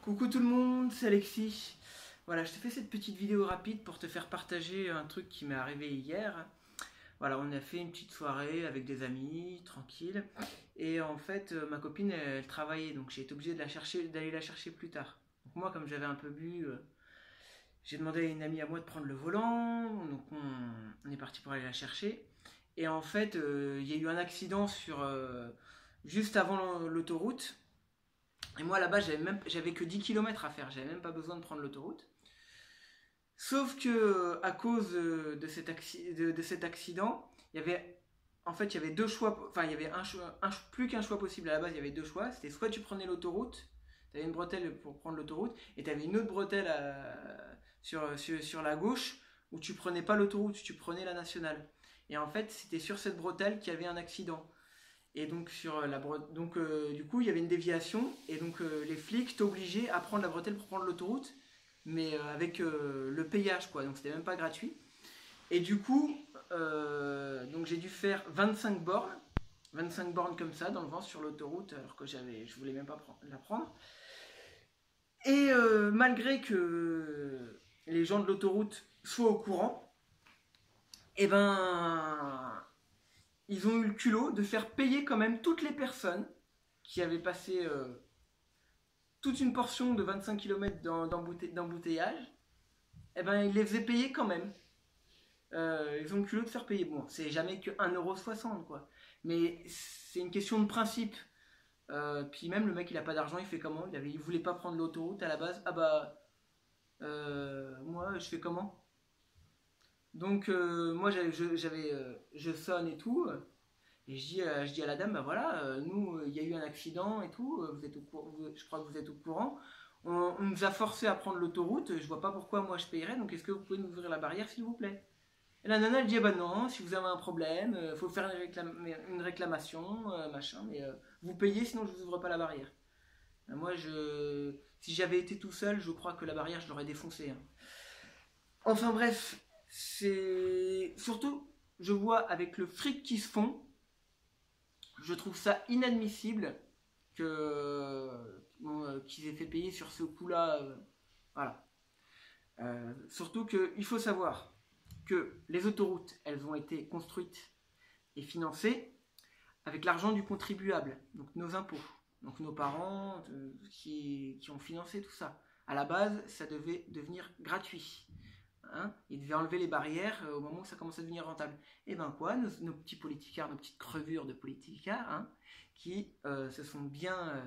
Coucou tout le monde, c'est Alexis. Voilà, je te fais cette petite vidéo rapide pour te faire partager un truc qui m'est arrivé hier. Voilà, on a fait une petite soirée avec des amis, tranquille. Et en fait, ma copine, elle travaillait, donc j'ai été obligé de d'aller la chercher plus tard. Donc moi, comme j'avais un peu bu, j'ai demandé à une amie à moi de prendre le volant. Donc on est parti pour aller la chercher. Et en fait, il y a eu un accident juste avant l'autoroute. Et moi là-bas, j'avais que 10 kilomètres à faire, j'avais même pas besoin de prendre l'autoroute. Sauf que à cause de cet accident, il y avait deux choix, enfin il y avait plus qu'un choix possible à la base, il y avait deux choix. C'était soit tu prenais l'autoroute, tu avais une bretelle pour prendre l'autoroute, et tu avais une autre bretelle sur la gauche où tu prenais pas l'autoroute, tu prenais la nationale. Et en fait, c'était sur cette bretelle qu'il y avait un accident. Et donc, du coup, il y avait une déviation. Et donc, les flics t'obligeaient à prendre la bretelle pour prendre l'autoroute, mais avec le payage, quoi. Donc, c'était même pas gratuit. Et du coup, donc j'ai dû faire 25 bornes comme ça, dans le vent, sur l'autoroute, alors que je voulais même pas la prendre. Et malgré que les gens de l'autoroute soient au courant, et ben, ils ont eu le culot de faire payer quand même toutes les personnes qui avaient passé toute une portion de 25 km d'embouteillage. Et ben ils les faisaient payer quand même. Ils ont le culot de faire payer. Bon, c'est jamais que 1,60 € quoi. Mais c'est une question de principe. Puis même le mec il a pas d'argent, il fait comment? Il voulait pas prendre l'autoroute à la base. Ah bah moi je fais comment? Donc moi je sonne et tout. Et je dis à la dame, bah voilà, nous, il y a eu un accident et tout, je crois que vous êtes au courant. On nous a forcé à prendre l'autoroute, je vois pas pourquoi moi je payerais, donc est-ce que vous pouvez nous ouvrir la barrière s'il vous plaît? Et la nana elle dit, ah bah non, si vous avez un problème, faut faire une réclamation, machin, mais vous payez sinon je vous ouvre pas la barrière. Moi, si j'avais été tout seul, je crois que la barrière je l'aurais défoncée, hein. Enfin bref, c'est surtout, je vois avec le fric qui se font, je trouve ça inadmissible qu'ils aient fait payer sur ce coup-là. Voilà. Surtout qu'il faut savoir que les autoroutes, elles ont été construites et financées avec l'argent du contribuable, donc nos impôts, donc nos parents qui ont financé tout ça. À la base, ça devait devenir gratuit. Hein, ils devaient enlever les barrières au moment où ça commençait à devenir rentable. Et ben quoi, nos petits politicards, nos petites crevures de politicards, hein, qui se sont bien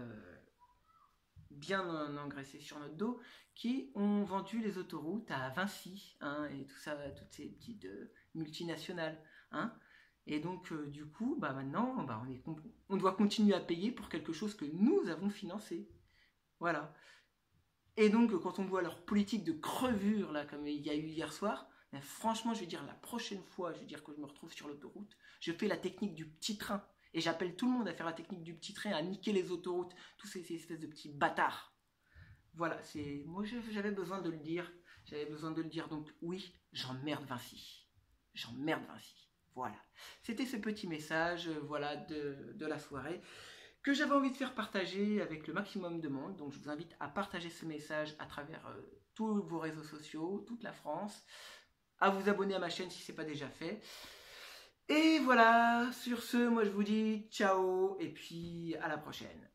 engraissés sur notre dos, qui ont vendu les autoroutes à Vinci, hein, et tout ça, toutes ces petites multinationales. Hein. Et donc, du coup, bah, maintenant, bah, on doit continuer à payer pour quelque chose que nous avons financé. Voilà. Et donc, quand on voit leur politique de crevure, là, comme il y a eu hier soir, ben, franchement, je vais dire, la prochaine fois, je vais dire que je me retrouve sur l'autoroute, je fais la technique du petit train. Et j'appelle tout le monde à faire la technique du petit train, à niquer les autoroutes, tous ces espèces de petits bâtards. Voilà, moi j'avais besoin de le dire. J'avais besoin de le dire, donc oui, j'emmerde Vinci. J'emmerde Vinci. Voilà. C'était ce petit message, voilà, de la soirée que j'avais envie de faire partager avec le maximum de monde. Donc je vous invite à partager ce message à travers tous vos réseaux sociaux, toute la France, à vous abonner à ma chaîne si ce n'est pas déjà fait. Et voilà, sur ce, moi je vous dis ciao et puis à la prochaine.